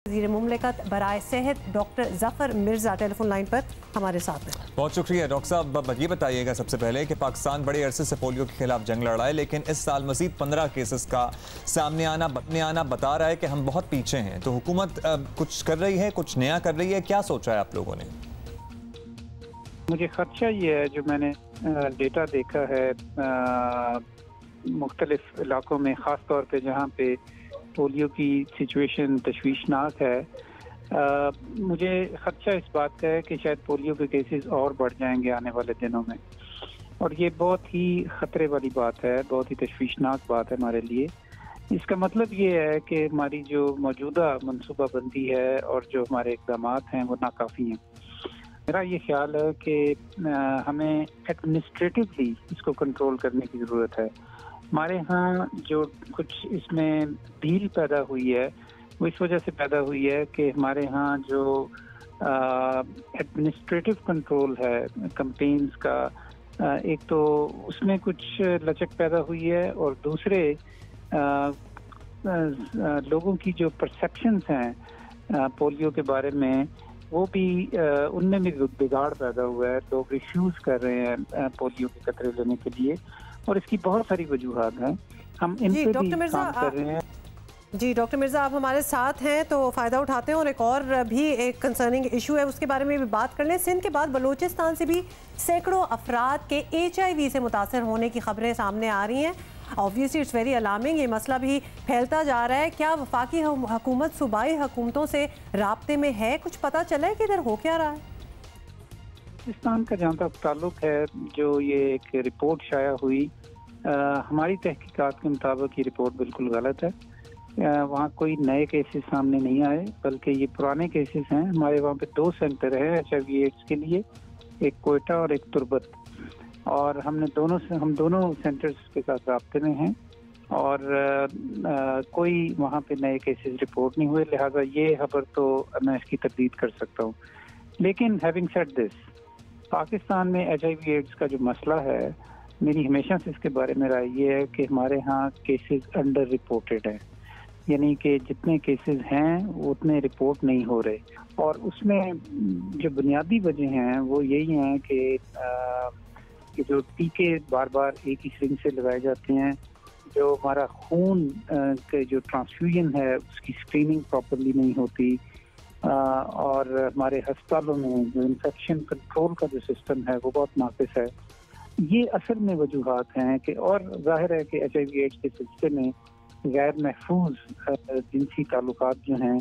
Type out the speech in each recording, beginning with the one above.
वज़ीर मुमलिकत बराए सेहत doctor Zafar Mirza telephone line पर हमारे साथ हैं। बहुत शुक्रिया डॉक्टर साहब। ये बताइएगा सबसे पहले कि पाकिस्तान बड़े अरसे से पोलियो के खिलाफ जंग लड़ रहा है, लेकिन इस साल मजीद 15 केसेस का सामने आना बता रहा है कि हम बहुत पीछे हैं। तो हुकूमत कुछ कर रही है, कुछ नया कर रही है, क्या सोचा है आप लोगों ने? मुझे खदशा ये है, जो मैंने डेटा देखा है मुख्तलिफ इलाकों में, ख़ास तौर पे जहाँ पे पोलियो की सिचुएशन तशवीशनाक है, मुझे खदशा इस बात का है कि शायद पोलियो के केसेस और बढ़ जाएंगे आने वाले दिनों में। और ये बहुत ही ख़तरे वाली बात है, बहुत ही तशवीशनाक बात है हमारे लिए। इसका मतलब ये है कि हमारी जो मौजूदा मनसूबाबंदी है और जो हमारे इक़दाम हैं वो नाकाफ़ी हैं। मेरा ये ख्याल है कि हमें एडमिनिस्ट्रेटिवली इसको कंट्रोल करने की ज़रूरत है। हमारे यहाँ जो कुछ इसमें ढील पैदा हुई है वो इस वजह से पैदा हुई है कि हमारे यहाँ जो एडमिनिस्ट्रेटिव कंट्रोल है कैंपेन्स का, एक तो उसमें कुछ लचक पैदा हुई है, और दूसरे लोगों की जो परसेप्शंस हैं पोलियो के बारे में, वो भी उनमें भी बिगाड़ पैदा हुआ है। लोग रिफ्यूज़ कर रहे हैं पोलियो के खतरे लेने के लिए, और इसकी बहुत सारी वजूहात हैं। हम इन पे भी काम कर रहे हैं। जी डॉक्टर मिर्ज़ा, आप हमारे साथ हैं तो फ़ायदा उठाते हैं, और एक और भी एक कंसर्निंग इशू है, उसके बारे में भी बात कर लें। सिंध के बाद बलूचिस्तान से भी सैकड़ों अफराद के HIV से मुतासर होने की खबरें सामने आ रही हैं। Obviously it's very alarming. ये मसला भी फैलता जा रहा है। क्या वफाकी हुकूमत सूबाई हुकूमतों से राब्ते में है? कुछ पता चला है कि इधर हो क्या रहा है? पाकिस्तान का जहाँ तक ताल्लुक है, जो ये एक रिपोर्ट शाया हुई, हमारी तहकीकात के मुताबिक ये रिपोर्ट बिल्कुल गलत है। वहाँ कोई नए केसेस सामने नहीं आए, बल्कि ये पुराने केसेस हैं। हमारे वहाँ पे 2 सेंटर हैं HIV/AIDS के लिए, एक कोयटा और एक तुर्बत, और हम दोनों सेंटर्स के साथ राब्ते में हैं, और कोई वहाँ पे नए केसेस रिपोर्ट नहीं हुए। लिहाजा ये खबर तो मैं इसकी तरदीद कर सकता हूँ। लेकिन हैविंग सेड दिस, पाकिस्तान में HIV/AIDS का जो मसला है, मेरी हमेशा से इसके बारे में राय ये है कि हमारे यहाँ केसेस अंडर रिपोर्टेड हैं, यानी कि जितने केसेस हैं वो उतने रिपोर्ट नहीं हो रहे। और उसमें जो बुनियादी वजह हैं वो यही हैं कि जो टीके बार बार एक ही सिरिंज से लगाए जाते हैं, जो हमारा खून के जो ट्रांसफ्यूजन है उसकी स्क्रीनिंग प्रॉपरली नहीं होती, और हमारे अस्पतालों में जो इन्फेक्शन कंट्रोल का जो सिस्टम है वो बहुत नाक़िस है। ये असल में वजूहात हैं कि, और जाहिर है कि HIV/AIDS के सिलसिले में गैर महफूज जिनसी ताल्लुकात जो हैं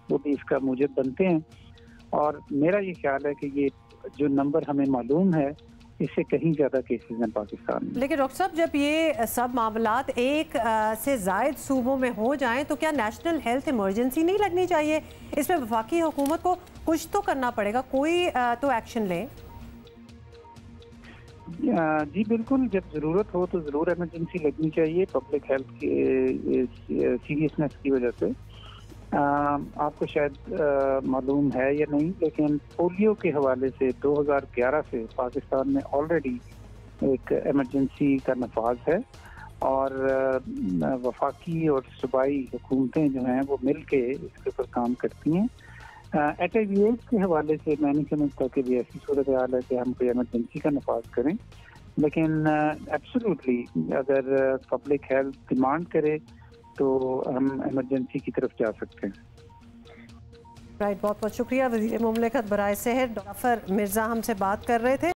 वो भी इसका मूजब बनते हैं। और मेरा ये ख्याल है कि ये जो नंबर हमें मालूम है, इससे कहीं ज़्यादा केसेस हैं पाकिस्तान में। लेकिन डॉक्टर साहब, जब ये सब मामलात एक से ज़ायद सूबों में हो जाएं तो क्या नेशनल हेल्थ इमरजेंसी नहीं लगनी चाहिए? इसमें वफाकी हुकूमत को कुछ तो करना पड़ेगा, कोई तो एक्शन लें। जी बिल्कुल, जब ज़रूरत हो तो ज़रूर इमरजेंसी लगनी चाहिए पब्लिक हेल्थ की सीरियसनेस की वजह से। आपको शायद मालूम है या नहीं, लेकिन पोलियो के हवाले से 2011 से पाकिस्तान में ऑलरेडी एक इमरजेंसी का नफाज है, और वफाकी और सूबाई हुकूमतें जो हैं वो मिल के इसके ऊपर काम करती हैं। HIV/AIDS के हवाले से मैं नहीं समझता कि भी ऐसी सूरत हाल है कि हम कोई इमरजेंसी का नफाज करें, लेकिन एब्सोल्युटली अगर पब्लिक हेल्थ डिमांड करे तो हम इमरजेंसी की तरफ जा सकते हैं। राइट, बहुत बहुत शुक्रिया। वज़ीर मुमलिकत बराए सेहत डॉक्टर मिर्ज़ा हमसे बात कर रहे थे।